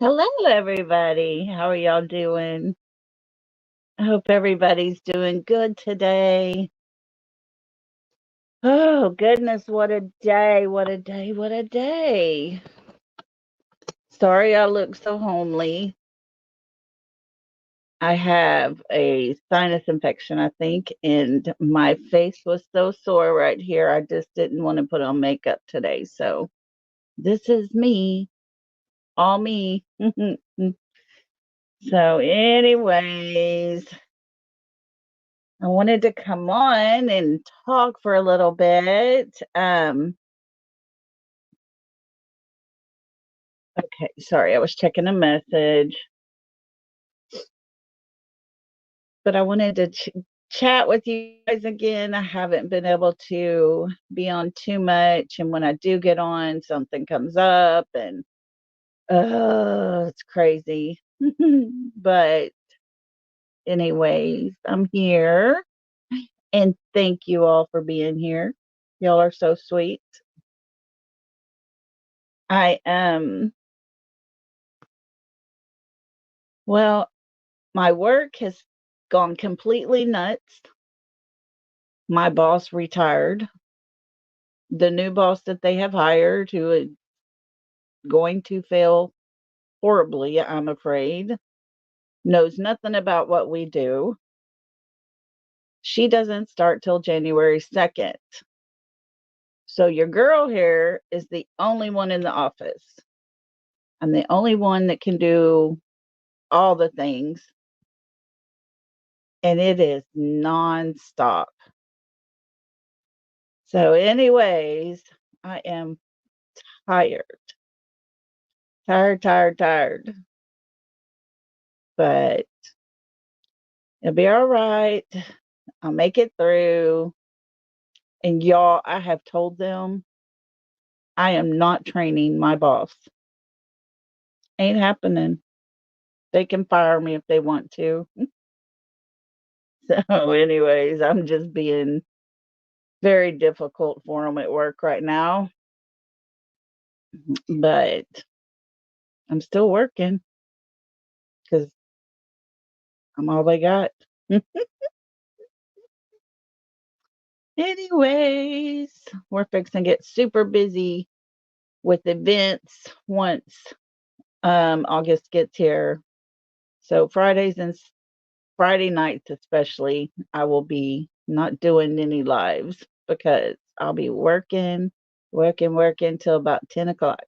Hello, everybody. How are y'all doing? I hope everybody's doing good today. Oh, goodness, what a day, what a day, what a day. Sorry I look so homely. I have a sinus infection, I think, and my face was so sore right here. I just didn't want to put on makeup today. So this is me, all me. So, anyways, I wanted to come on and talk for a little bit. Okay, sorry, I was checking a message, but I wanted to chat with you guys again. I haven't been able to be on too much, and when I do get on, something comes up, and it's crazy. But, anyways, I'm here, and thank you all for being here. Y'all are so sweet. I well, my work has gone completely nuts. My boss retired. The new boss that they have hired, who is going to fail horribly, I'm afraid, knows nothing about what we do. She doesn't start till January 2nd. So your girl here is the only one in the office. I'm the only one that can do all the things, and it is nonstop. So, anyways, I am tired, tired, tired, tired, but it'll be all right. I'll make it through. And y'all, I have told them I am not training my boss. Ain't happening. They can fire me if they want to. So, anyways, I'm just being very difficult for them at work right now. But I'm still working because I'm all they got. Anyways, we're fixing to get super busy with events once August gets here. So Fridays and Friday nights especially, I will be not doing any lives because I'll be working till about 10 o'clock.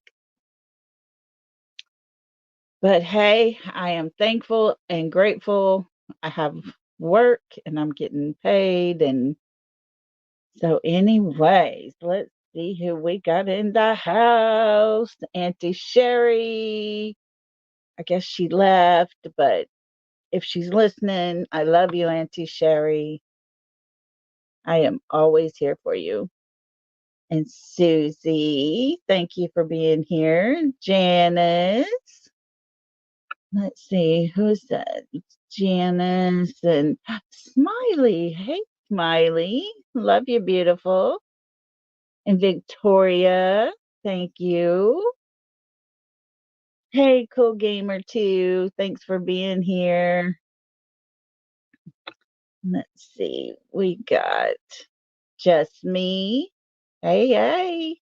But hey, I am thankful and grateful. I have work and I'm getting paid. And so, anyways, let's see who we got in the house. Auntie Sherry. I guess she left, but if she's listening, I love you, Auntie Sherry. I am always here for you. And Susie, thank you for being here. Janice. Let's see, who's that? Janice and Smiley. Hey, Smiley. Love you, beautiful. And Victoria, thank you. Hey, Cool Gamer 2. Thanks for being here. Let's see. We got Just Me. Hey, hey.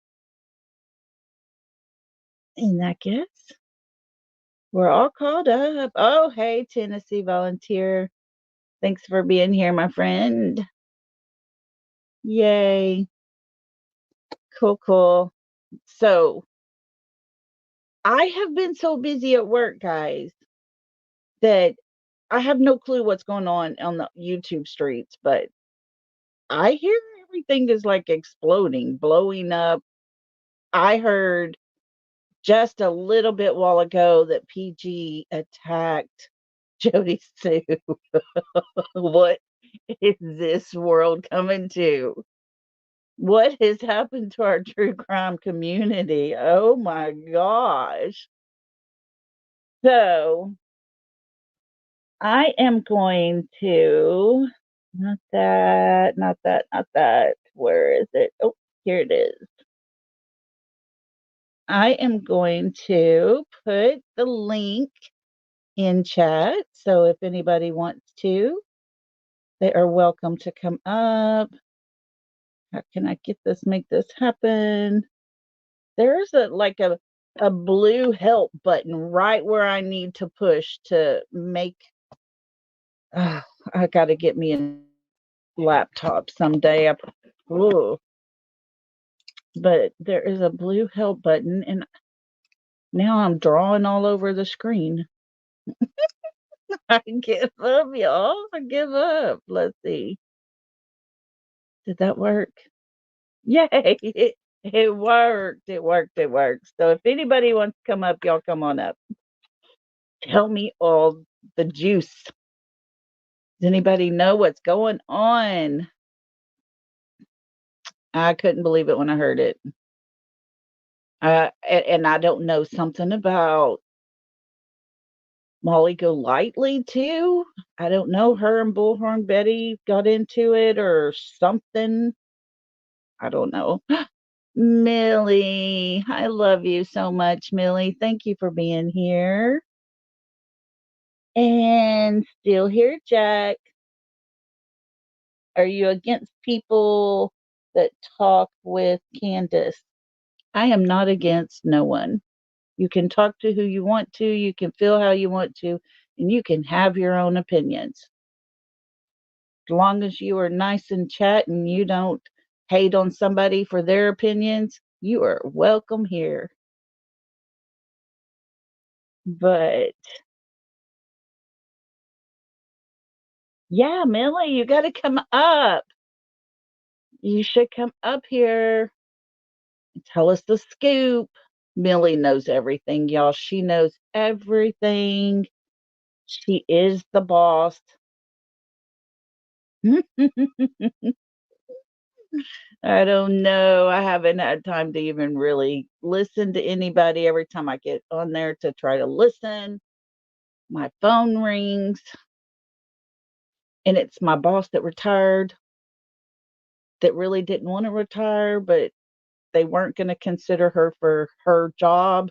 And I guess we're all caught up. Oh, hey, Tennessee Volunteer. Thanks for being here, my friend. Yay. Cool, cool. So I have been so busy at work, guys, that I have no clue what's going on the YouTube streets, but I hear everything is like exploding, blowing up. I heard just a little bit while ago that PG attacked Jody Sue. What is this world coming to? What has happened to our true crime community? Oh my gosh. So I am going to, not that, not that, not that. Where is it? Oh, here it is. I am going to put the link in chat. So if anybody wants to, they are welcome to come up. How can I make this happen? There's a blue help button right where I need to push to make. I got to get me a laptop someday. Ooh, but there is a blue help button, and now I'm drawing all over the screen. I give up, y'all. I give up. Let's see. Did that work? Yay! It worked. It worked. It worked. So if anybody wants to come up, y'all come on up. Tell me all the juice. Does anybody know what's going on? I couldn't believe it when I heard it. And I don't know something about Molly Golightly too. I don't know. Her and Bullhorn Betty got into it or something. I don't know. Millie, I love you so much, Millie. Thank you for being here. And still here, Jack. Are you against people that talk with Candace? I am not against no one. You can talk to who you want to, you can feel how you want to, and you can have your own opinions. As long as you are nice in chat and you don't hate on somebody for their opinions, you are welcome here. But yeah, Millie, you got to come up. You should come up here and tell us the scoop. Millie knows everything, y'all. She knows everything. She is the boss. I don't know. I haven't had time to even really listen to anybody. Every time I get on there to try to listen, my phone rings, and it's my boss that retired, that really didn't want to retire, but they weren't going to consider her for her job.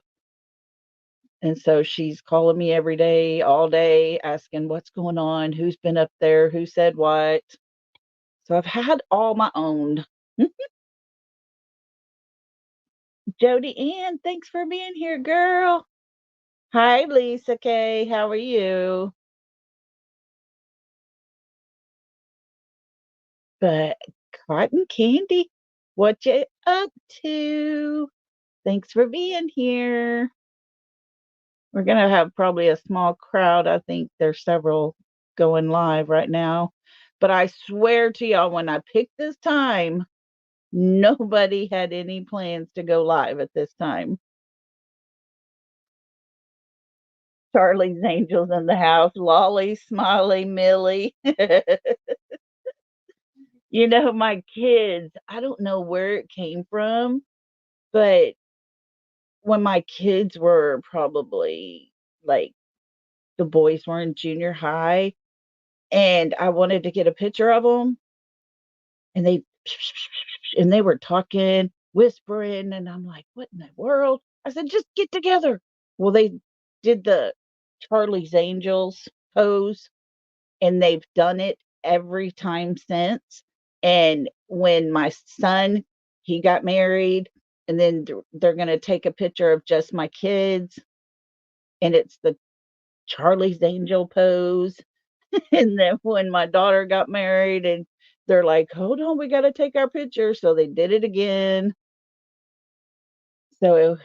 And so she's calling me every day, all day, asking what's going on, who's been up there, who said what. So I've had all my own. Jody Ann, thanks for being here, girl. Hi, Lisa K. How are you? But Cotton Candy, what you up to? Thanks for being here. We're gonna have probably a small crowd. I think there's several going live right now. But I swear to y'all, when I picked this time, nobody had any plans to go live at this time. Charlie's Angels in the house. Lolly, Smiley, Millie. You know, my kids, I don't know where it came from, but when my kids were probably like the boys were in junior high and I wanted to get a picture of them and they were talking, whispering, and I'm like, what in the world? I said, just get together. Well, they did the Charlie's Angels pose and they've done it every time since. And when my son, he got married, and then they're going to take a picture of just my kids, and it's the Charlie's Angel pose. And then when my daughter got married, and they're like, hold on, we got to take our picture. So they did it again. So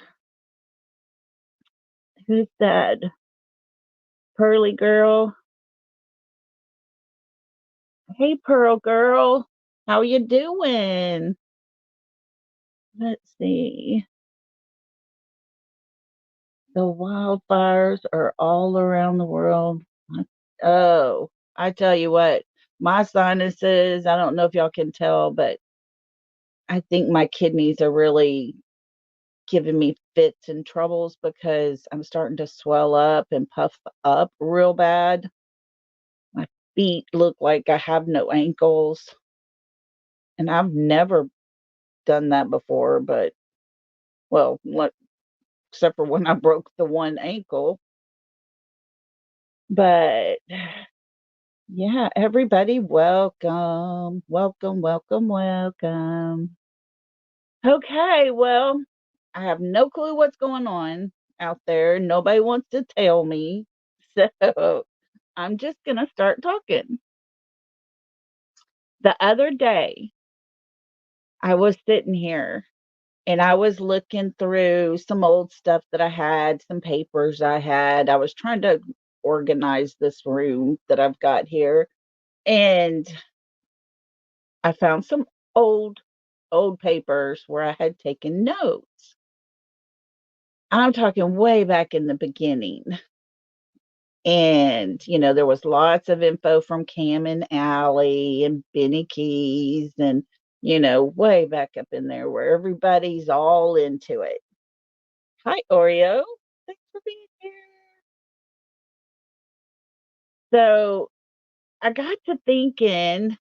who's that? Pearly girl. Hey, Pearl girl. How you doing? Let's see. The wildfires are all around the world. Oh, I tell you what, my sinuses, I don't know if y'all can tell, but I think my kidneys are really giving me fits and troubles because I'm starting to swell up and puff up real bad. My feet look like I have no ankles, and I've never done that before, but well, what, except for when I broke the one ankle. But yeah, everybody, welcome, welcome, welcome, welcome. Okay, well, I have no clue what's going on out there. Nobody wants to tell me. So I'm just going to start talking. The other day, I was sitting here and I was looking through some old stuff that I had, some papers I had. I was trying to organize this room that I've got here. And I found some old papers where I had taken notes. I'm talking way back in the beginning. And, there was lots of info from Cam and Allie and Benny Keys and, way back up in there where everybody's all into it. Hi, Oreo. Thanks for being here. So I got to thinking,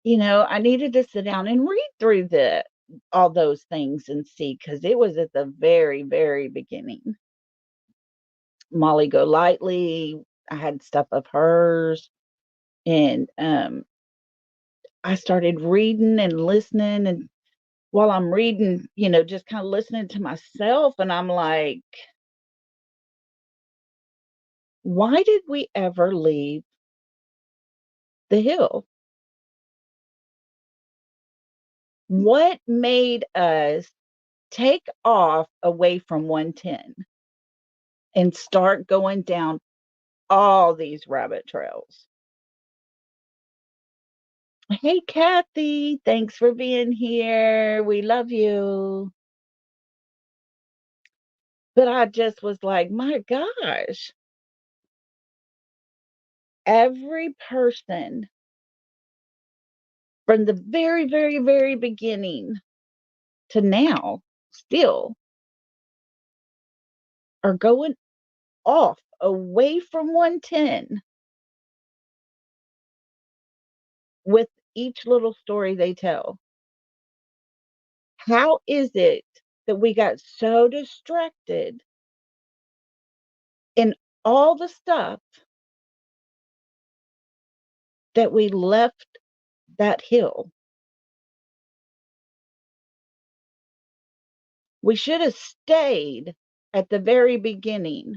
I needed to sit down and read through all those things and see because it was at the very, very beginning. Molly Golightly, I had stuff of hers, and I started reading and listening, and while I'm reading, just kind of listening to myself, and I'm like, why did we ever leave the hill? What made us take off away from 110 and start going down all these rabbit trails? Hey, Kathy, thanks for being here. We love you. But I just was like, my gosh, every person from the very, very, very beginning to now still are going off away from 110 with each little story they tell. How is it that we got so distracted in all the stuff that we left that hill? We should have stayed at the very beginning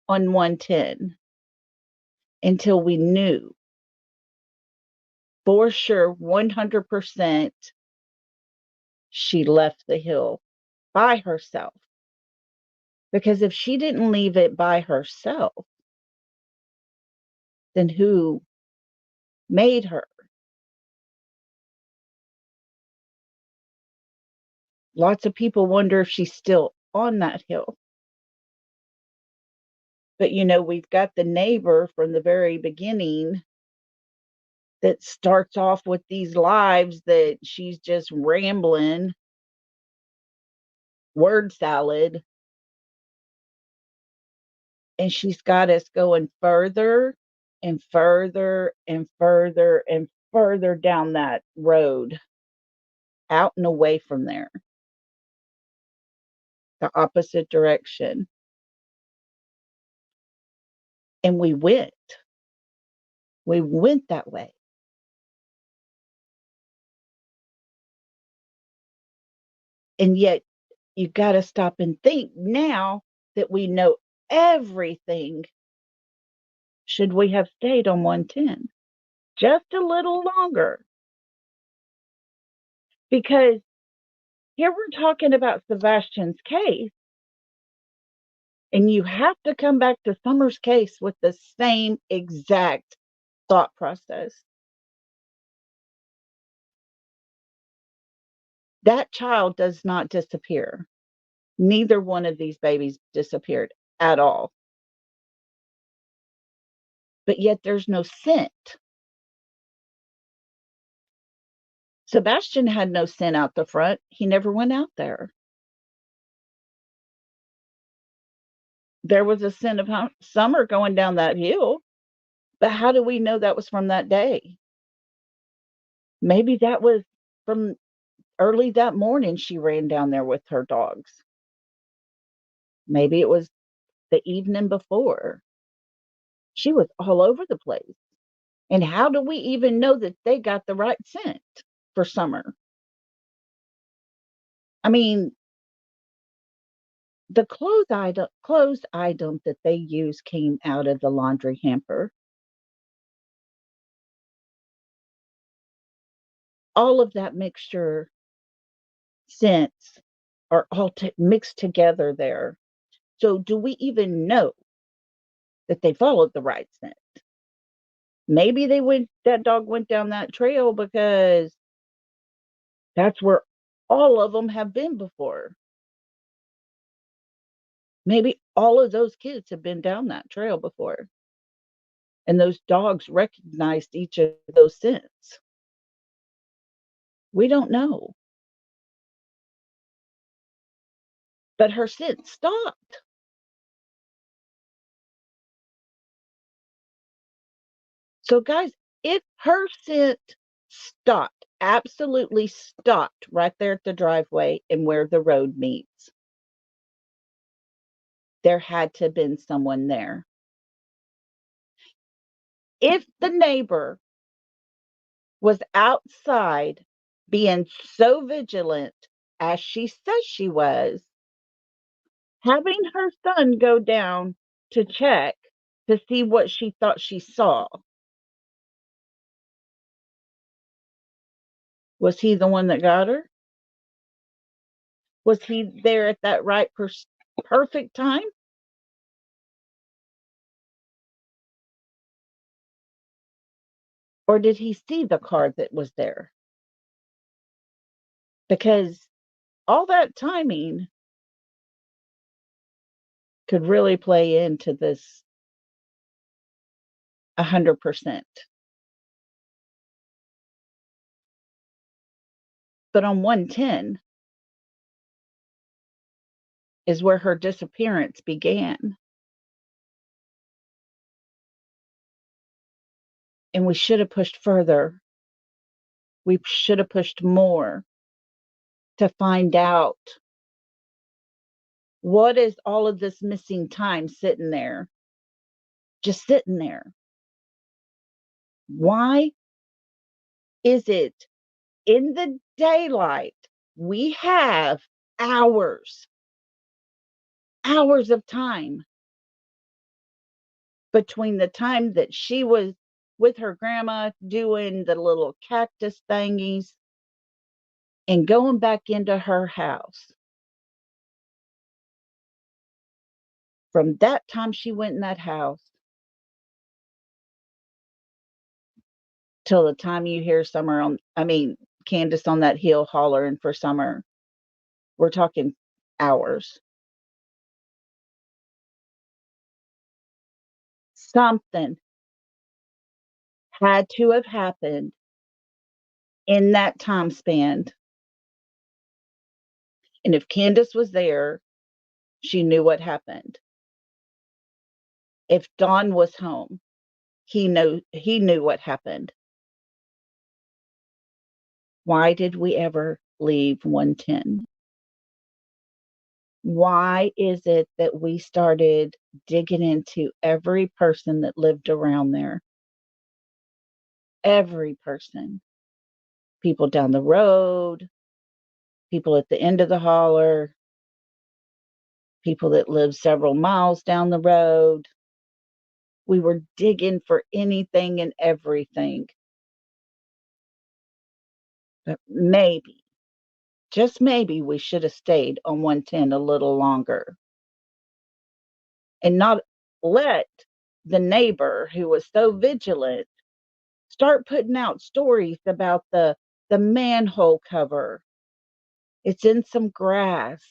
on 110 until we knew for sure 100% she left the hill by herself. Because if she didn't leave it by herself, then who made her? Lots of people wonder if she's still on that hill. But we've got the neighbor from the very beginning that starts off with these lives that she's just rambling, word salad, and she's got us going further and further and further and further down that road, out and away from there, the opposite direction. And we went that way. And yet you got to stop and think now that we know everything. Should we have stayed on 110 just a little longer? Because here we're talking about Sebastian's case, and you have to come back to Summer's case with the same exact thought process. That child does not disappear. Neither one of these babies disappeared at all. But yet there's no scent. Sebastian had no scent out the front. He never went out there. There was a scent of summer going down that hill. But how do we know that was from that day? Maybe that was from early that morning she ran down there with her dogs. Maybe it was the evening before. She was all over the place. And how do we even know that they got the right scent for summer? I mean, the clothes item that they used came out of the laundry hamper. All of that mixture scents are all mixed together there. So do we even know that they followed the right scent? Maybe that dog went down that trail because that's where all of them have been before. Maybe all of those kids have been down that trail before. And those dogs recognized each of those scents. We don't know. But her scent stopped. So, guys, if her scent stopped, absolutely stopped right there at the driveway and where the road meets, there had to have been someone there. If the neighbor was outside being so vigilant as she says she was, having her son go down to check to see what she thought she saw, was he the one that got her? Was he there at that right perfect time? Or did he see the car that was there? Because all that timing could really play into this 100%. But on 110 is where her disappearance began. And we should have pushed further. We should have pushed more to find out what is all of this missing time sitting there, just sitting there. Why is it in the daylight we have hours of time between the time that she was with her grandma doing the little cactus thingies and going back into her house? From that time she went in that house till the time you hear Candace on that hill hollering for Summer, we're talking hours. Something had to have happened in that time span. And if Candace was there, she knew what happened. If Don was home, he knew what happened. Why did we ever leave 110? Why is it that we started digging into every person that lived around there? Every person. People down the road, people at the end of the holler, people that live several miles down the road. We were digging for anything and everything. But maybe, just maybe we should have stayed on 110 a little longer and not let the neighbor who was so vigilant start putting out stories about the manhole cover. It's in some grass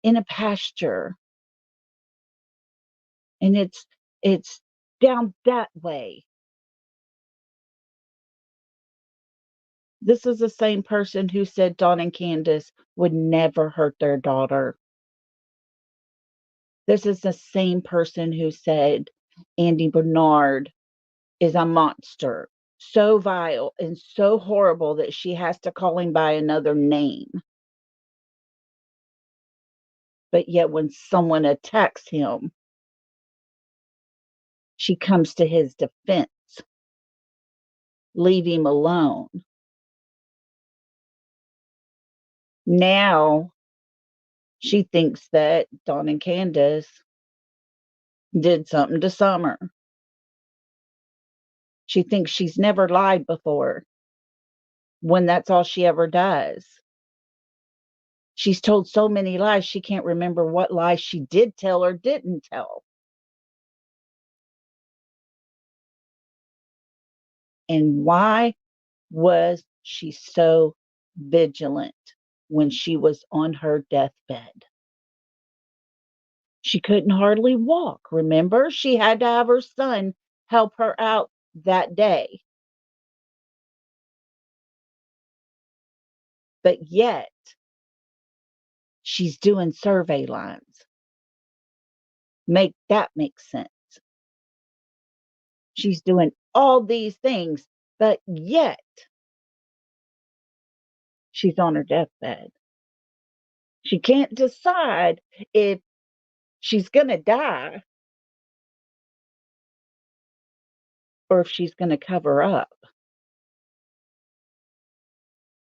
in a pasture, and it's down that way. This is the same person who said Dawn and Candace would never hurt their daughter. This is the same person who said Andy Bernard is a monster, so vile and so horrible that she has to call him by another name. But yet, when someone attacks him, she comes to his defense. Leave him alone. Now she thinks that Dawn and Candace did something to Summer. She thinks she's never lied before when that's all she ever does. She's told so many lies, she can't remember what lies she did tell or didn't tell. And why was she so vigilant when she was on her deathbed? She couldn't hardly walk, remember? She had to have her son help her out that day. But yet, she's doing survey lines. Make that make sense. She's doing all these things, but yet she's on her deathbed. She can't decide if she's going to die or if she's going to cover up.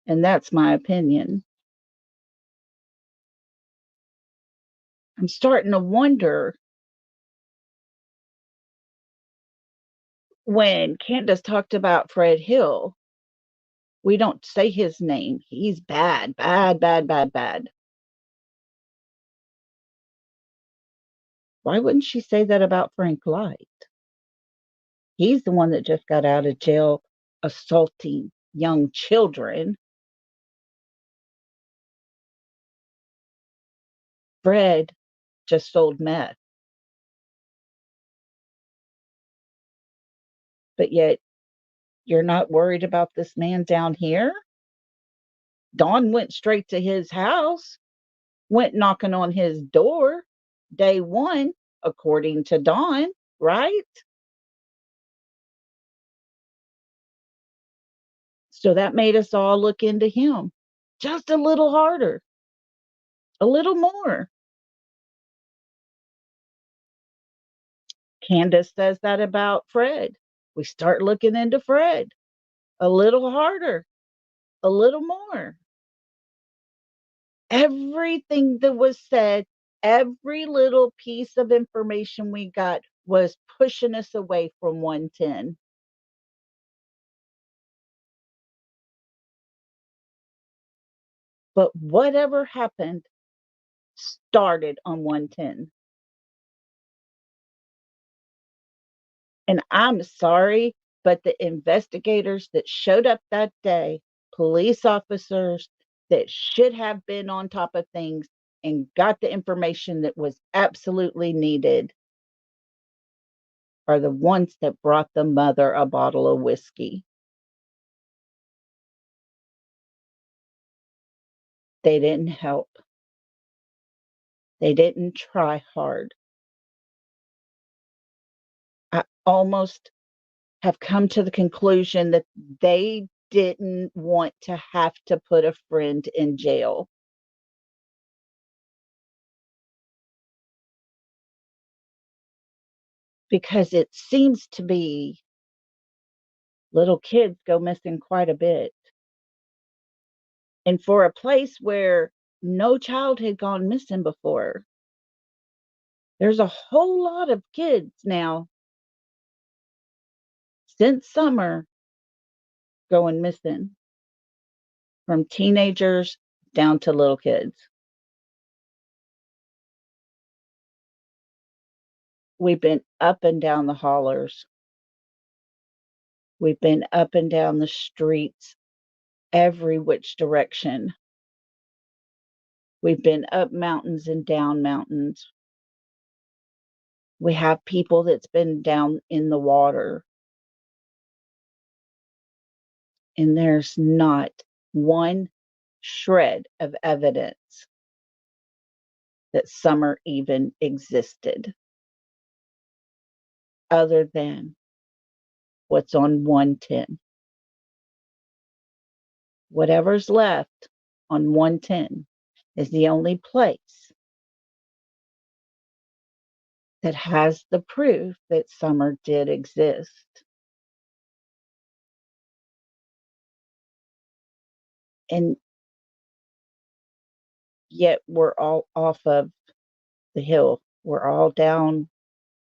And that's my opinion. I'm starting to wonder when Candace talked about Fred Hill, we don't say his name. He's bad, bad, bad, bad, bad. Why wouldn't she say that about Frank Light? He's the one that just got out of jail assaulting young children. Fred just sold meth. But yet, you're not worried about this man down here? Dawn went straight to his house, went knocking on his door day one, according to Dawn, right? So that made us all look into him just a little harder, a little more. Candace says that about Fred. We start looking into Fred a little harder, a little more. Everything that was said, every little piece of information we got was pushing us away from 110. But whatever happened started on 110. And I'm sorry, but the investigators that showed up that day, police officers that should have been on top of things and got the information that was absolutely needed, are the ones that brought the mother a bottle of whiskey. They didn't help. They didn't try hard. I almost have come to the conclusion that they didn't want to have to put a friend in jail. Because it seems to be little kids go missing quite a bit. And for a place where no child had gone missing before, there's a whole lot of kids now since summer going missing. from teenagers down to little kids. We've been up and down the hollers. We've been up and down the streets, every which direction. We've been up mountains and down mountains. We have people that's been down in the water. And there's not one shred of evidence that summer even existed, other than what's on 110. Whatever's left on 110 is the only place that has the proof that summer did exist. And yet we're all off of the hill. We're all down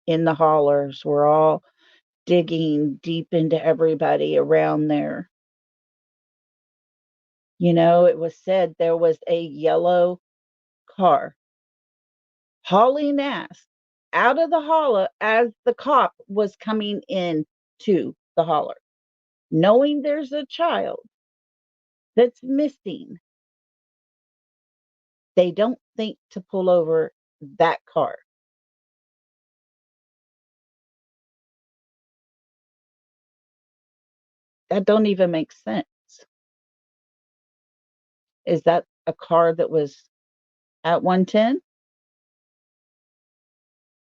in the hollers. We're all digging deep into everybody around there. You know, it was said there was a yellow car hauling ass out of the holler as the cop was coming in to the holler, knowing there's a child that's missing. They don't think to pull over that car. That don't even make sense. Is that a car that was at 110?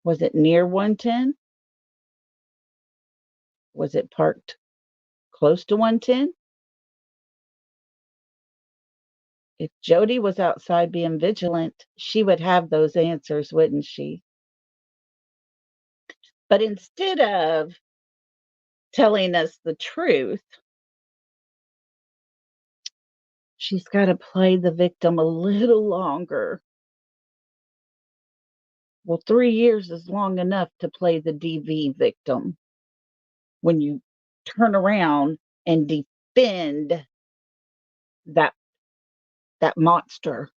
Was it near 110? Was it parked close to 110? If Jody was outside being vigilant, she would have those answers, wouldn't she? But instead of telling us the truth, she's got to play the victim a little longer. Well, 3 years is long enough to play the DV victim when you turn around and defend that monster.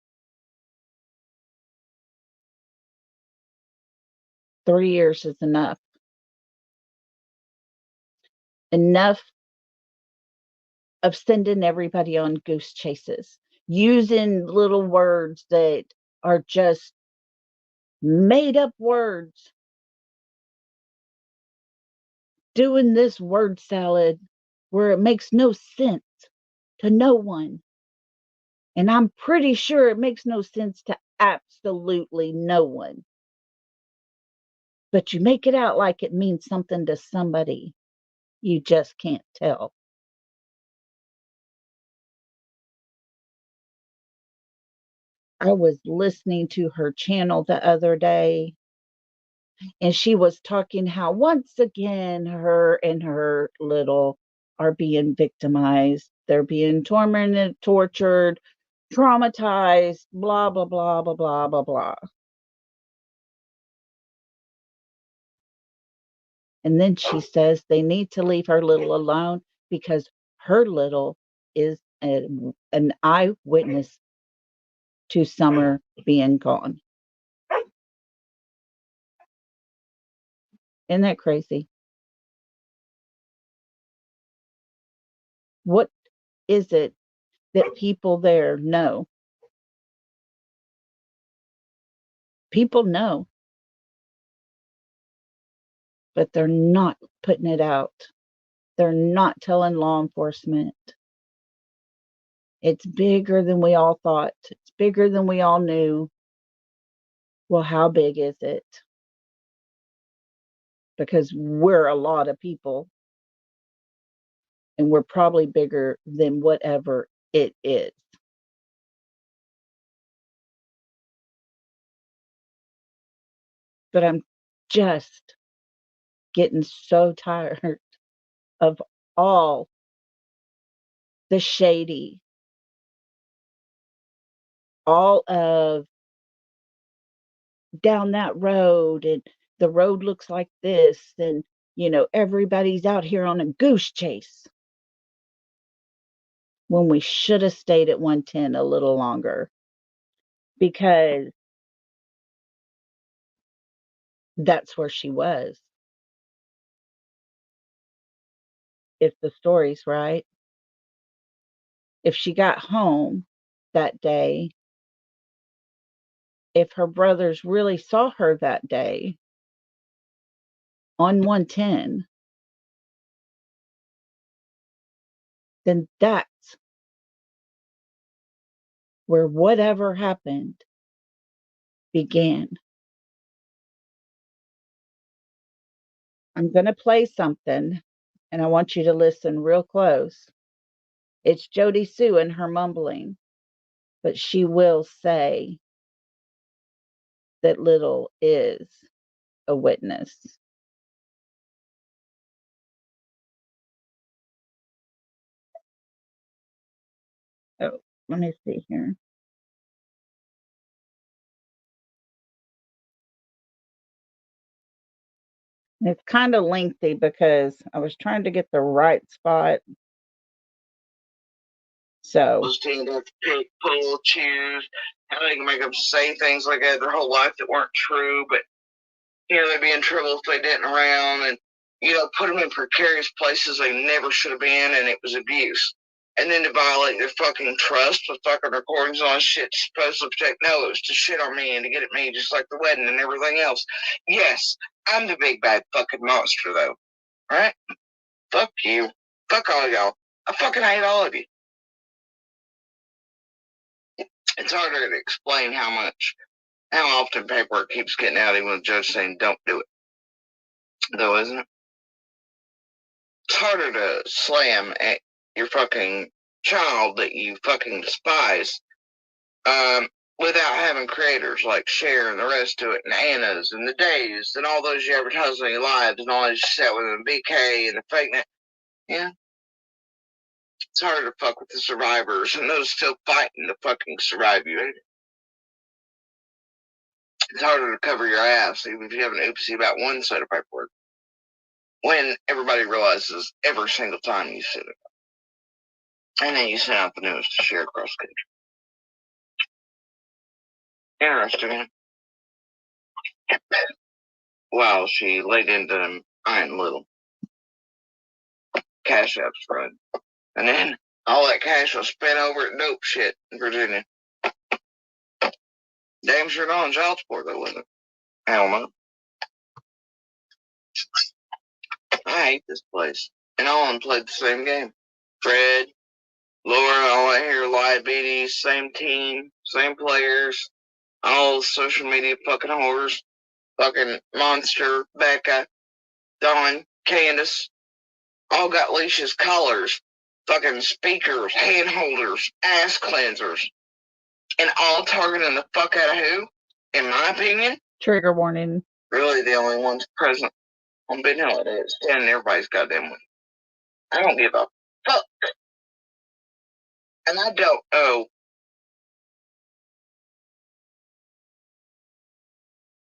3 years is enough. Enough of sending everybody on goose chases, using little words that are just made up words, doing this word salad where it makes no sense to no one. And I'm pretty sure it makes no sense to absolutely no one. But you make it out like it means something to somebody. You just can't tell. I was listening to her channel the other day, and she was talking how once again her and her little are being victimized. They're being tormented, tortured, traumatized, blah, blah, blah, blah, blah, blah, blah. And then she says they need to leave her little alone because her little is an eyewitness to summer being gone. Isn't that crazy? What is it that people there know? People know, but they're not putting it out. They're not telling law enforcement. It's bigger than we all thought. It's bigger than we all knew. Well, how big is it? Because we're a lot of people, and we're probably bigger than whatever it is. But I'm just getting so tired of all the shady, all of down that road, and the road looks like this, and everybody's out here on a goose chase. when we should have stayed at 110 a little longer, because that's where she was. If the story's right, if she got home that day, if her brothers really saw her that day on 110, then that's where whatever happened began. I'm going to play something, and I want you to listen real close. It's Jody Sue and her mumbling, but she will say that Little is a witness. Oh, let me see here. It's kind of lengthy because I was trying to get the right spot. So those teens have to pick, pull, choose. How they can make them say things like that their whole life that weren't true, but they'd be in trouble if they didn't around, and put them in precarious places they never should have been, and it was abuse. And then to violate their fucking trust with fucking recordings on shit supposed to protect. No, it was to shit on me and to get at me, just like the wedding and everything else. Yes, I'm the big bad fucking monster, though. Right? Fuck you. Fuck all y'all. I fucking hate all of you. It's harder to explain how often paperwork keeps getting out even with the judge saying don't do it. Though, isn't it? It's harder to slam at your fucking child that you fucking despise without having creators like Cher and the rest of it, and Anna's and the Days and all those you advertise on your lives and all those you sat with them, BK and the fake net. Yeah. It's harder to fuck with the survivors and those still fighting to fucking survive you, ain't it? It's harder to cover your ass even if you have an oopsie about one set of paperwork when everybody realizes every single time you sit it. And then you send out the news to share across the country. Interesting. Wow, she laid into them iron little cash apps front. And then all that cash was spent over at dope shit in Virginia. Damn sure not on child support, though, wasn't it? Hell no. I hate this place. And all of them played the same game. Fred, Laura, all I hear diabetes, same team, same players, all social media fucking whores, fucking Monster, Becca, Dawn, Candace, all got leashes, collars, fucking speakers, hand holders, ass cleansers, and all targeting the fuck out of who? In my opinion, trigger warning. Really the only ones present on Ben Hill is standing everybody's goddamn way. I don't give a fuck. And I don't know.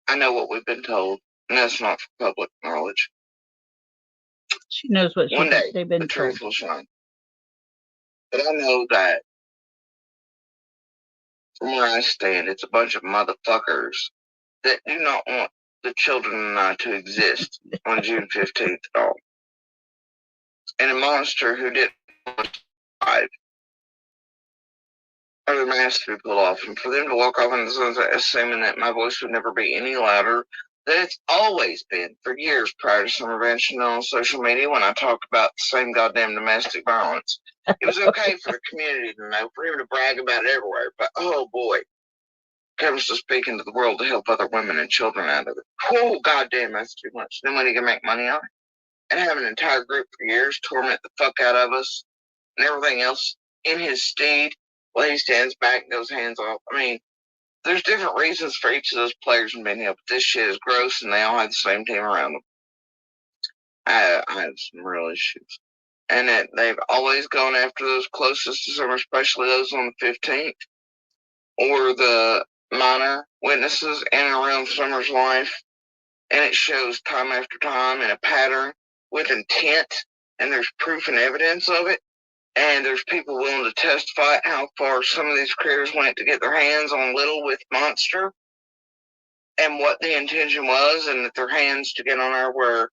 I know what we've been told, and that's not for public knowledge. She knows what One day, they've been the told. truth will shine. But I know that from where I stand, it's a bunch of motherfuckers that do not want the children and I to exist on June 15th at all. And a monster who didn't survive for the mask to be pulled off, and for them to walk off in the sunset assuming that my voice would never be any louder than it's always been for years prior to some invention on social media when I talked about the same goddamn domestic violence. It was okay for the community to know, for him to brag about it everywhere, but oh boy, comes to speaking to the world to help other women and children out of it. Oh goddamn, that's too much. Then when he can make money on it and have an entire group for years torment the fuck out of us and everything else in his stead while he stands back and goes hands off. I mean, there's different reasons for each of those players in Ben Hill, but this shit is gross and they all have the same team around them. I have some real issues. And that they've always gone after those closest to Summer, especially those on the 15th, or the minor witnesses in and around Summer's life. And it shows time after time in a pattern with intent, and there's proof and evidence of it. And there's people willing to testify how far some of these creators went to get their hands on Little with Monster and what the intention was, and that their hands to get on her were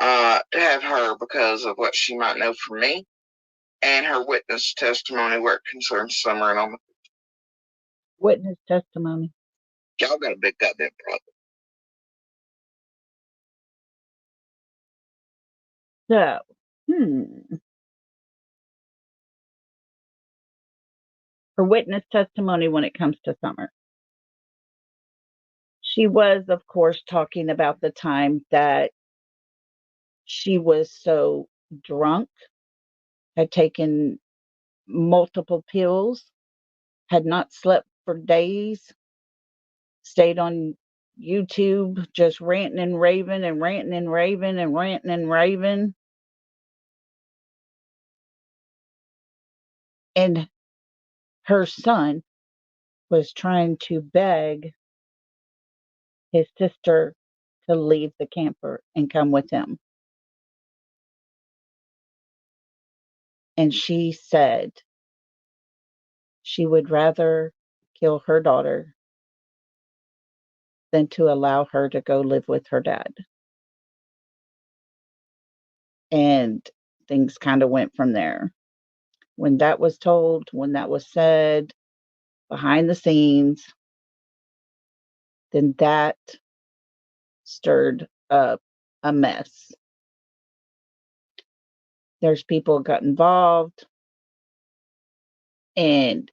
to have her because of what she might know from me and her witness testimony where it concerns Summer and all. Witness testimony. Y'all got a big goddamn problem. So, her witness testimony when it comes to Summer. She was, of course, talking about the time that she was so drunk, had taken multiple pills, had not slept for days, stayed on YouTube just ranting and raving and ranting and raving and ranting and raving. And her son was trying to beg his sister to leave the camper and come with him. And she said she would rather kill her daughter than to allow her to go live with her dad. And things kind of went from there. When that was told, when that was said behind the scenes, then that stirred up a mess. There's people got involved, and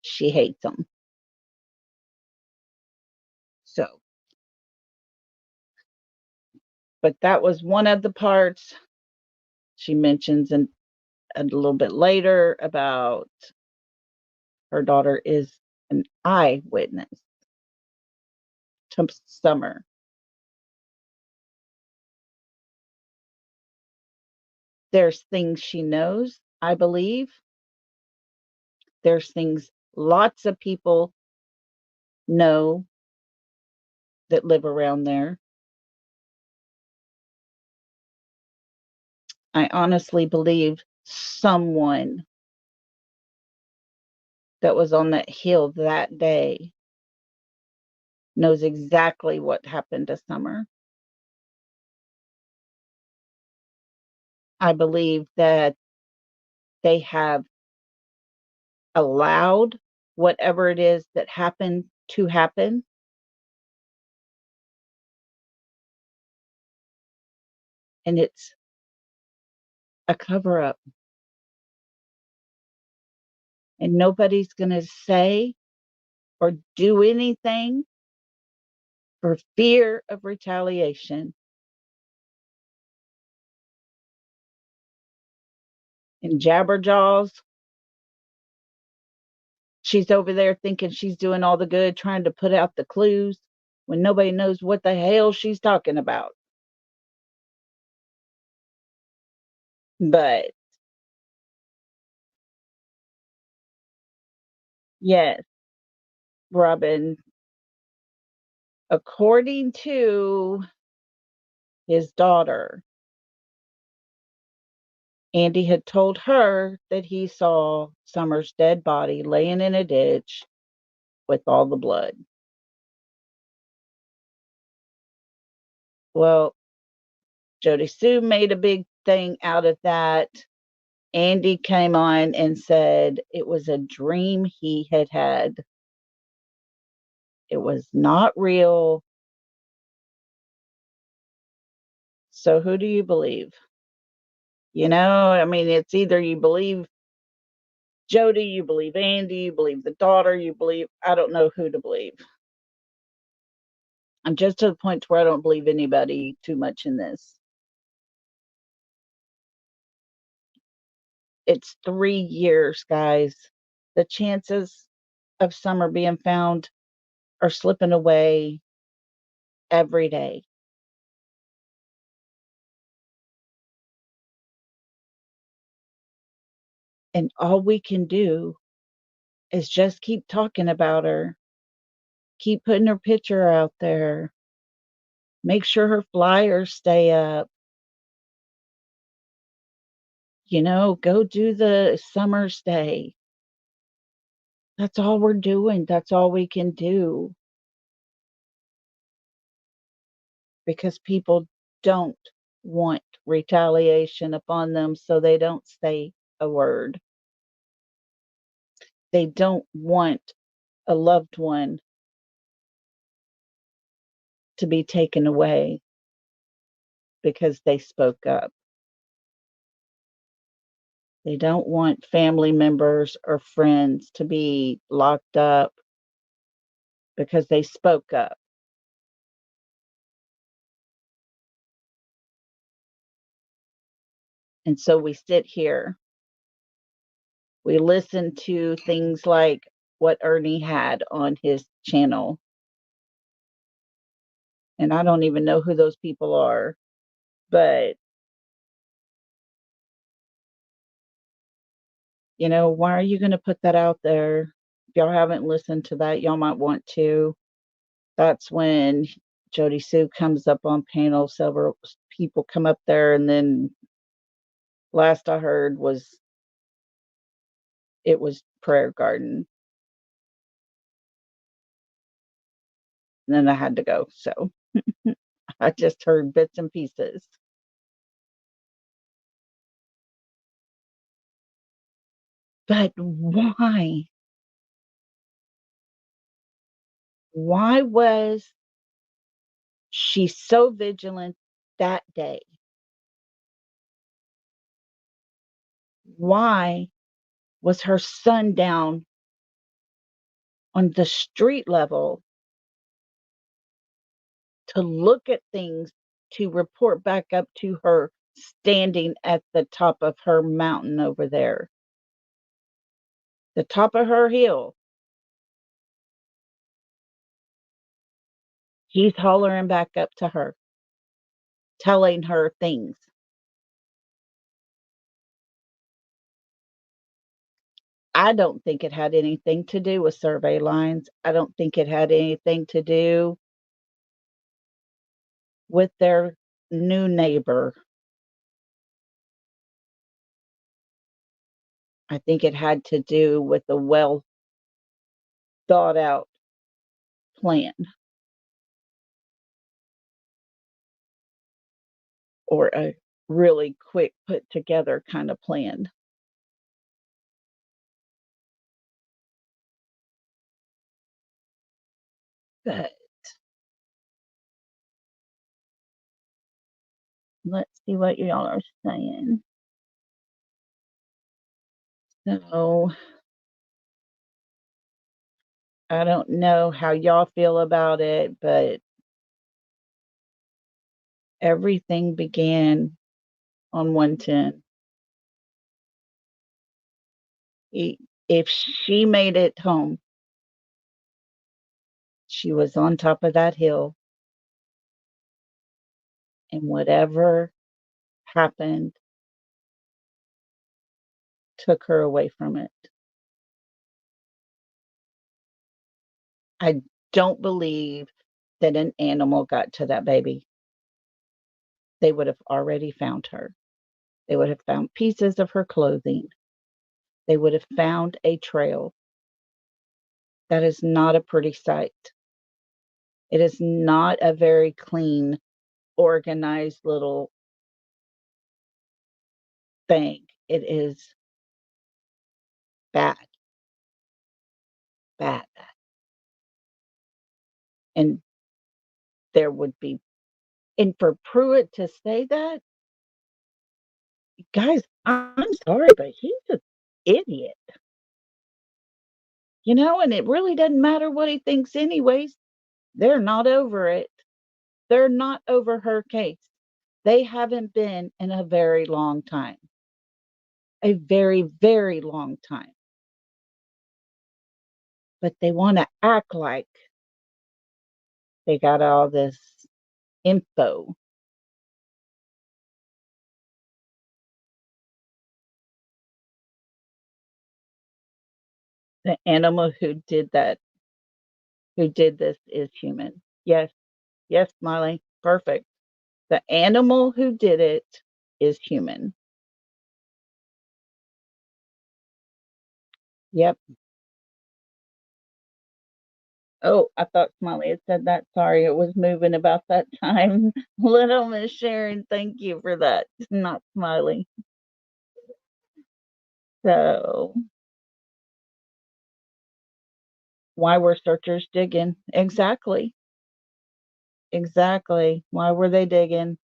she hates them. So, but that was one of the parts she mentions in a little bit later about her daughter is an eyewitness to Summer. There's things she knows, I believe. There's things lots of people know that live around there. I honestly believe someone that was on that hill that day knows exactly what happened to Summer. I believe that they have allowed whatever it is that happened to happen. And it's a cover up. And nobody's going to say or do anything for fear of retaliation. And Jabberjaws, she's over there thinking she's doing all the good, trying to put out the clues when nobody knows what the hell she's talking about. But yes, Robin, according to his daughter, Andy had told her that he saw Summer's dead body laying in a ditch with all the blood. Well, Jody Sue made a big thing out of that. Andy came on and said it was a dream he had had. It was not real. So who do you believe? You know, I mean, it's either you believe Jody, you believe Andy, you believe the daughter, you believe, I don't know who to believe. I'm just to the point where I don't believe anybody too much in this. It's 3 years, guys. The chances of Summer being found are slipping away every day. And all we can do is just keep talking about her, keep putting her picture out there, make sure her flyers stay up. go do the summer stay. That's all we're doing. That's all we can do because people don't want retaliation upon them, so they don't say a word. They don't want a loved one to be taken away because they spoke up. They don't want family members or friends to be locked up because they spoke up. And so we sit here, we listen to things like what Ernie had on his channel. And I don't even know who those people are, but why are you going to put that out there? If y'all haven't listened to that, y'all might want to. That's when Jody Sue comes up on panel. Several people come up there, and then last I heard was it was Prayer Garden. And then I had to go. So I just heard bits and pieces. But why? Why was she so vigilant that day? Why was her son down on the street level to look at things, to report back up to her standing at the top of her mountain over there, the top of her hill? He's hollering back up to her, telling her things. I don't think it had anything to do with survey lines. I don't think it had anything to do with their new neighbor. I think it had to do with a well thought out plan or a really quick put together kind of plan. But let's see what y'all are saying. So I don't know how y'all feel about it, but everything began on 110. If she made it home, she was on top of that hill, and whatever happened took her away from it. I don't believe that an animal got to that baby. They would have already found her. They would have found pieces of her clothing. They would have found a trail. That is not a pretty sight. It is not a very clean, organized little thing. It is bad, bad, bad. And there would be, and for Pruitt to say that, guys, I'm sorry, but he's an idiot. And it really doesn't matter what he thinks, anyways. They're not over it. They're not over her case. They haven't been in a very long time. A very, very long time. But they want to act like they got all this info. The animal who did that, who did this, is human. Yes, yes, Smiley. Perfect. The animal who did it is human. Yep. Oh, I thought Smiley had said that. Sorry, it was moving about that time. Little Miss Sharon, thank you for that. Not Smiley. So, why were searchers digging? Exactly. Exactly. Why were they digging?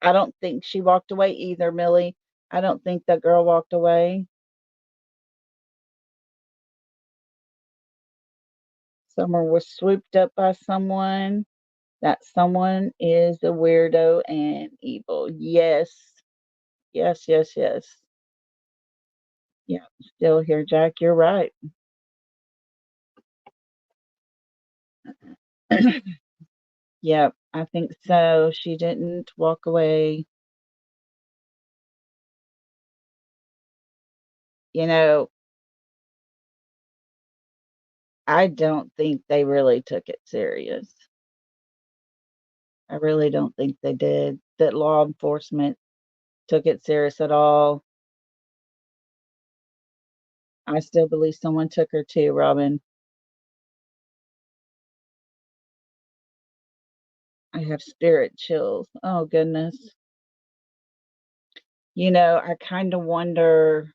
I don't think she walked away either, Millie. I don't think that girl walked away. Summer was swooped up by someone. That someone is a weirdo and evil. Yes. Yes, yes, yes. Yeah, still here, Jack. You're right. Yep, I think so. She didn't walk away. You know, I don't think they really took it serious. I really don't think they did. That law enforcement took it serious at all. I still believe someone took her too, Robin. I have spirit chills. Oh, goodness. I kind of wonder,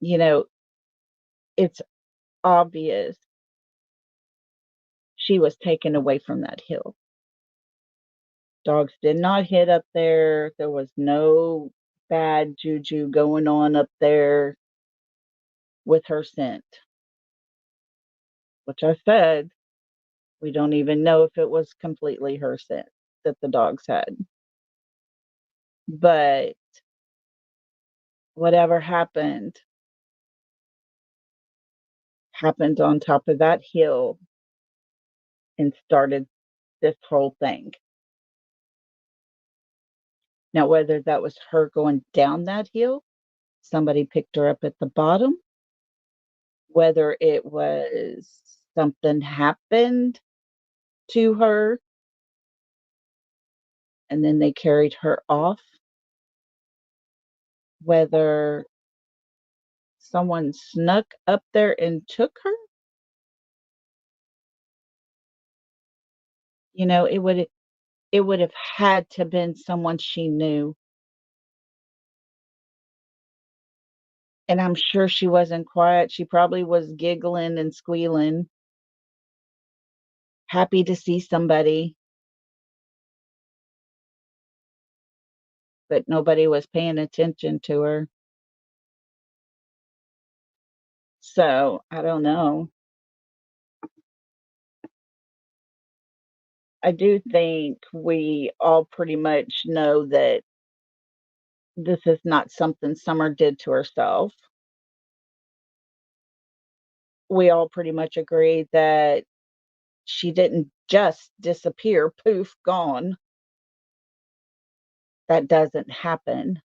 you know, it's obvious she was taken away from that hill. Dogs did not hit up there. There was no bad juju going on up there with her scent, which I said we don't even know if it was completely her scent that the dogs had. But whatever happened on top of that hill and started this whole thing. Now, whether that was her going down that hill, somebody picked her up at the bottom, whether it was something happened to her and then they carried her off, whether someone snuck up there and took her, it would have had to been someone she knew. And I'm sure she wasn't quiet. She probably was giggling and squealing, happy to see somebody, but nobody was paying attention to her. So I don't know. I do think we all pretty much know that this is not something Summer did to herself. We all pretty much agree that she didn't just disappear, poof, gone. That doesn't happen.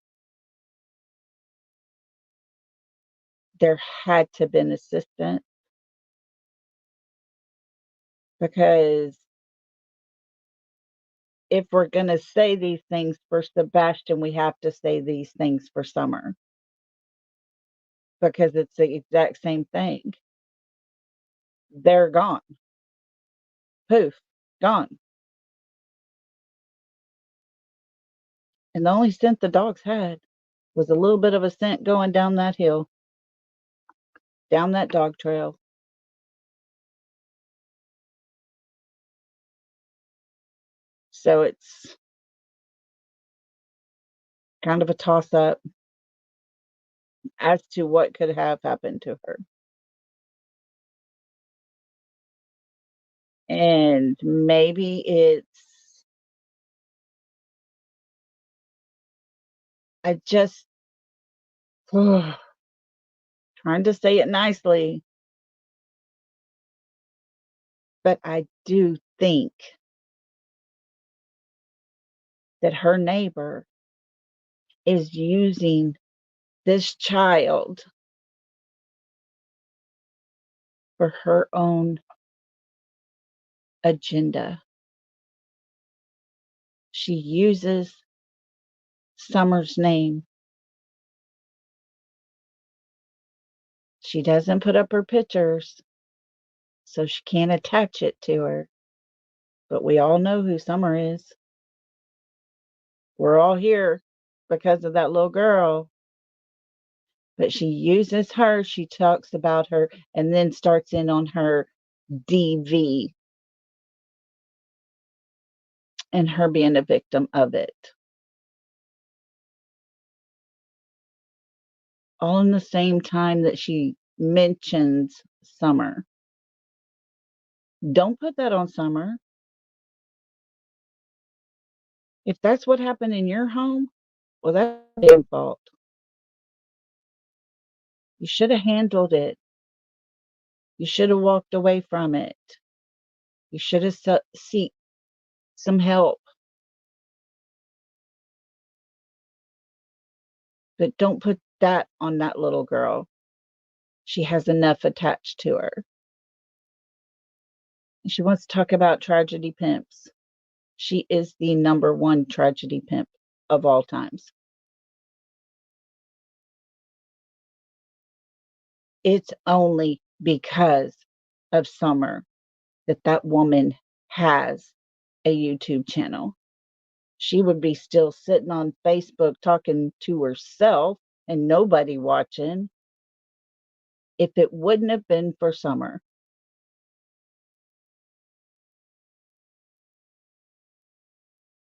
There had to been assistance because if we're going to say these things for Sebastian, we have to say these things for Summer because it's the exact same thing. They're gone. Poof, gone. And the only scent the dogs had was a little bit of a scent going down that hill, down that dog trail. So it's kind of a toss up as to what could have happened to her. And maybe I just trying to say it nicely, but I do think that her neighbor is using this child for her own agenda. She uses Summer's name. She doesn't put up her pictures, so she can't attach it to her. But we all know who Summer is. We're all here because of that little girl. But she uses her, she talks about her, and then starts in on her DV and her being a victim of it. All in the same time that she mentions Summer. Don't put that on Summer. If that's what happened in your home, well, that's your fault. You should have handled it. You should have walked away from it. You should have seek some help. But don't put that on that little girl. She has enough attached to her. She wants to talk about tragedy pimps. She is the number one tragedy pimp of all times. It's only because of Summer that that woman has a YouTube channel. She would be still sitting on Facebook talking to herself and nobody watching if it wouldn't have been for Summer.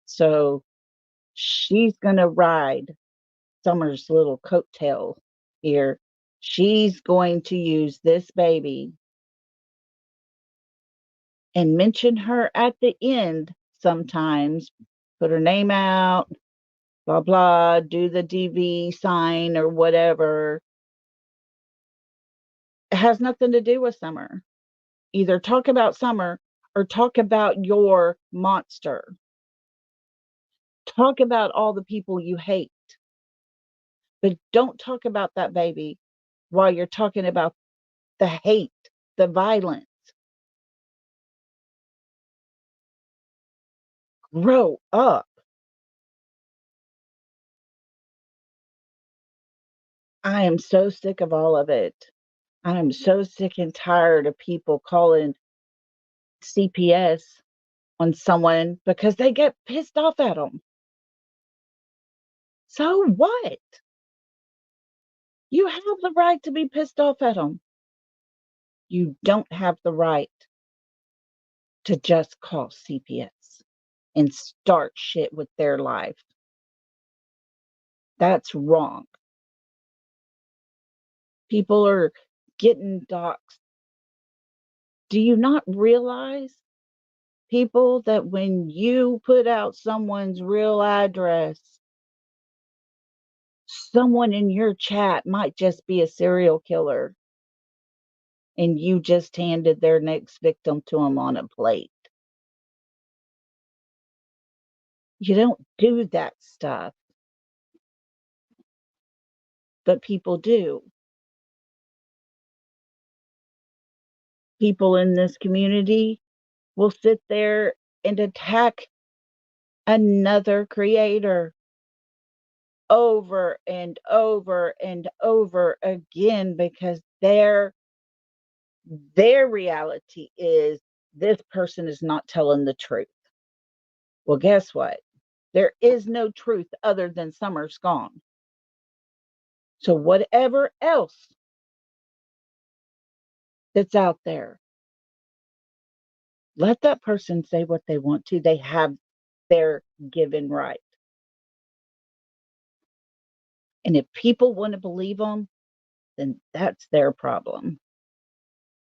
So she's going to ride Summer's little coattail here. She's going to use this baby and mention her at the end sometimes, put her name out, blah, blah, do the DV sign or whatever. It has nothing to do with Summer. Either talk about Summer or talk about your monster. Talk about all the people you hate. But don't talk about that baby while you're talking about the hate, the violence. Grow up. I am so sick of all of it. I am so sick and tired of people calling CPS on someone because they get pissed off at them. So what? You have the right to be pissed off at them. You don't have the right to just call CPS and start shit with their life. That's wrong. People are getting doxxed. Do you not realize, people, that when you put out someone's real address, someone in your chat might just be a serial killer and you just handed their next victim to them on a plate? You don't do that stuff, but people do. People in this community will sit there and attack another creator over and over and over again because their reality is this person is not telling the truth. Well, guess what? There is no truth other than Summer's gone. So whatever else that's out there, let that person say what they want to. They have their given right. And if people want to believe them, then that's their problem.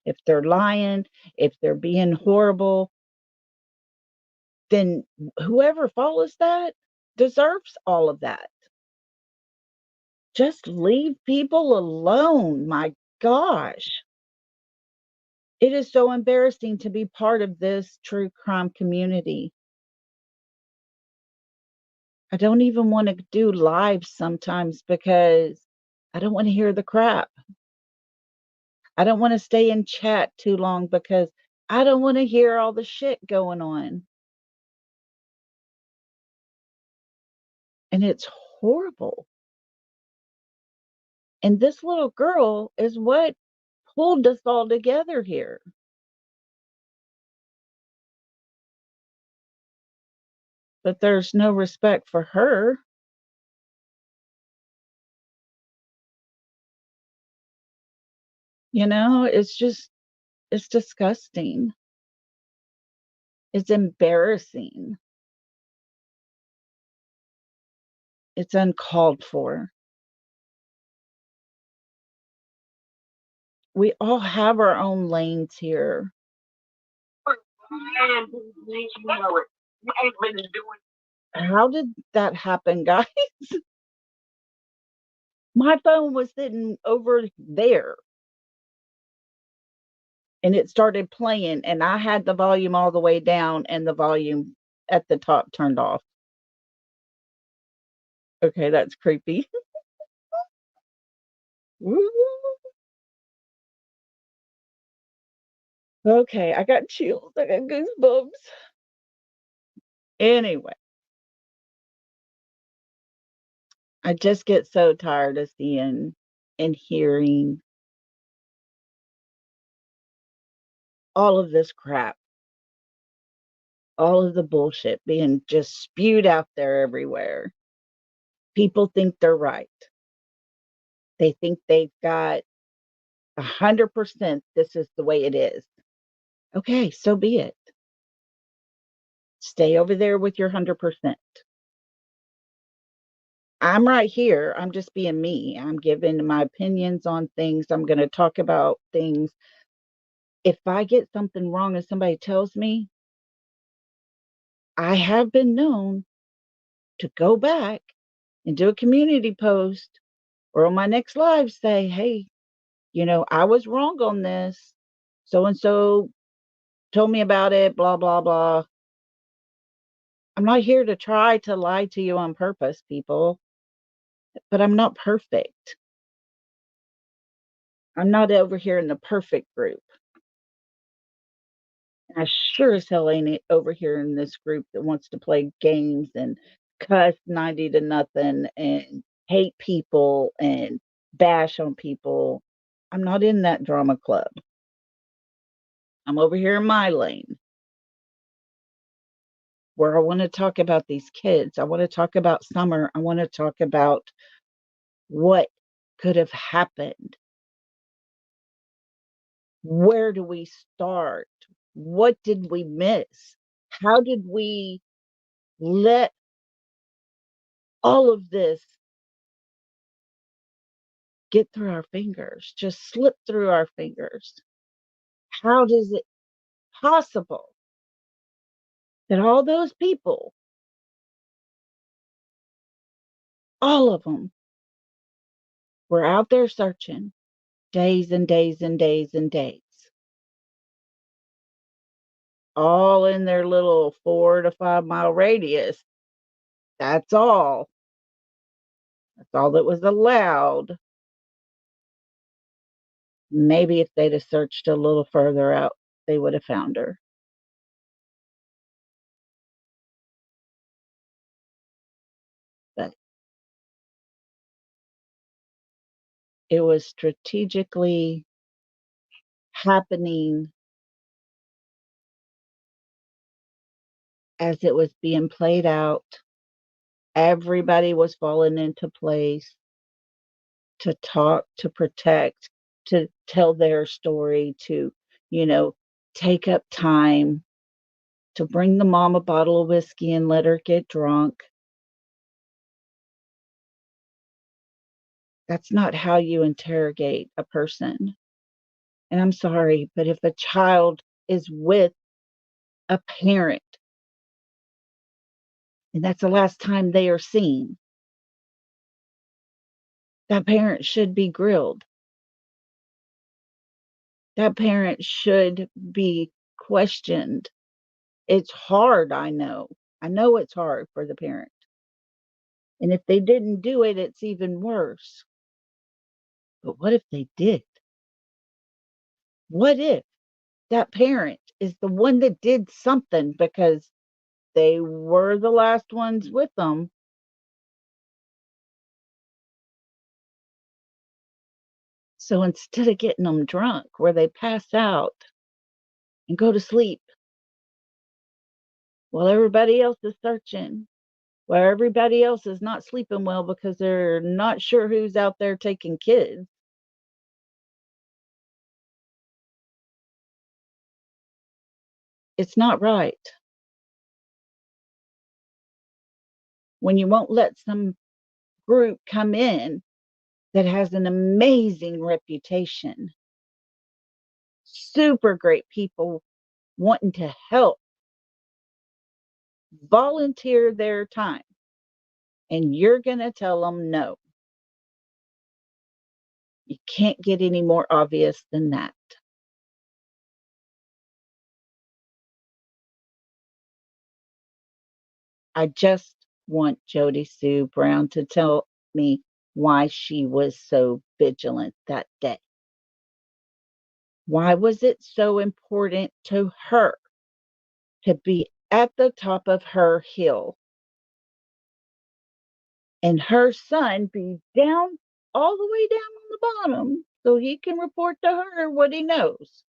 If they're lying, if they're being horrible, then whoever follows that deserves all of that. Just leave people alone. My gosh. It is so embarrassing to be part of this true crime community. I don't even want to do lives sometimes because I don't want to hear the crap. I don't want to stay in chat too long because I don't want to hear all the shit going on. And it's horrible. And this little girl is what pulled us all together here. But there's no respect for her. It's disgusting. It's embarrassing. It's uncalled for. We all have our own lanes here. How did that happen, guys? My phone was sitting over there and it started playing, and I had the volume all the way down and the volume at the top turned off. Okay, that's creepy. Okay, I got chills. I got goosebumps. Anyway, I just get so tired of seeing and hearing all of this crap, all of the bullshit being just spewed out there everywhere. People think they're right. They think they've got 100% this is the way it is. Okay, so be it. Stay over there with your 100%. I'm right here. I'm just being me. I'm giving my opinions on things. I'm going to talk about things. If I get something wrong and somebody tells me, I have been known to go back and do a community post or on my next live say, hey, I was wrong on this. So and so told me about it, blah, blah, blah. I'm not here to try to lie to you on purpose, people, but I'm not perfect. I'm not over here in the perfect group. I sure as hell ain't over here in this group that wants to play games and cuss 90 to nothing and hate people and bash on people. I'm not in that drama club. I'm over here in my lane where I want to talk about these kids. I want to talk about summer. I want to talk about what could have happened. Where do we start? What did we miss? How did we let all of this get through our fingers, just slip through our fingers? How is it possible that all those people, all of them, were out there searching days and days and days and days, all in their little 4 to 5 mile radius? That's all. That's all that was allowed. Maybe if they'd have searched a little further out, they would have found her. But it was strategically happening as it was being played out. Everybody was falling into place to talk, to protect, to tell their story, to, you know, take up time to bring the mom a bottle of whiskey and let her get drunk. That's not how you interrogate a person. And I'm sorry, but if a child is with a parent and that's the last time they are seen, that parent should be grilled. That parent should be questioned. It's hard, I know. I know it's hard for the parent. And if they didn't do it, it's even worse. But what if they did? What if that parent is the one that did something because they were the last ones with them So instead of getting them drunk where they pass out and go to sleep while everybody else is searching, while everybody else is not sleeping well because they're not sure who's out there taking kids, it's not right. When you won't let some group come in that has an amazing reputation, super great people wanting to help, volunteer their time, and you're going to tell them no. You can't get any more obvious than that. I just want Jody Sue Brown to tell me why she was so vigilant that day. Why was it so important to her to be at the top of her hill and her son be down, all the way down on the bottom, so he can report to her what he knows?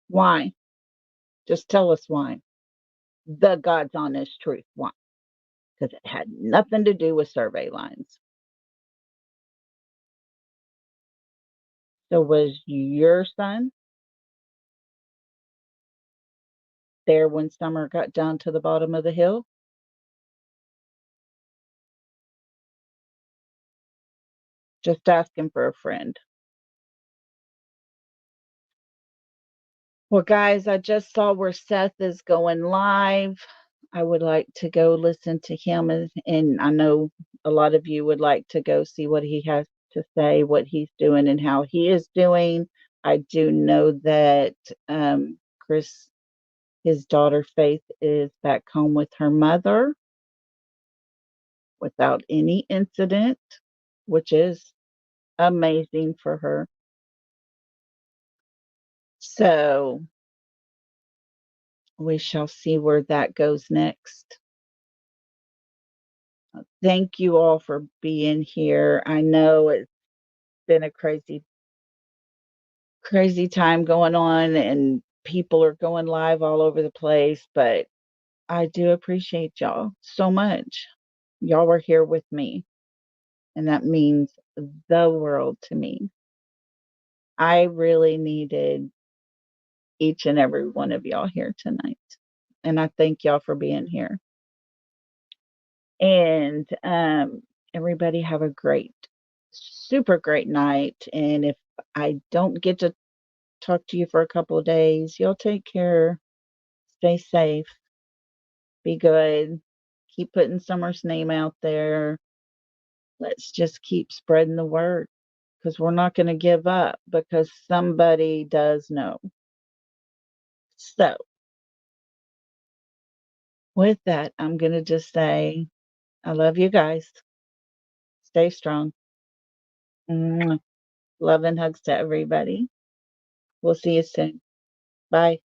Why? Just tell us why. The God's honest truth. Why? Because it had nothing to do with survey lines. So was your son there when Summer got down to the bottom of the hill? Just asking for a friend. Well, guys, I just saw where Seth is going live. I would like to go listen to him, and I know a lot of you would like to go see what he has to say, what he's doing, and how he is doing. I do know that Chris, his daughter Faith, is back home with her mother without any incident, which is amazing for her. So we shall see where that goes next. Thank you all for being here. I know it's been a crazy time going on and people are going live all over the place, but I do appreciate y'all so much. Y'all were here with me, and that means the world to me. I really needed each and every one of y'all here tonight, and I thank y'all for being here. And everybody have a great, super great night. And if I don't get to talk to you for a couple of days, y'all take care. Stay safe. Be good. Keep putting Summer's name out there. Let's just keep spreading the word because we're not going to give up because somebody does know. So, with that, I'm going to just say, I love you guys. Stay strong. Mwah. Love and hugs to everybody. We'll see you soon. Bye.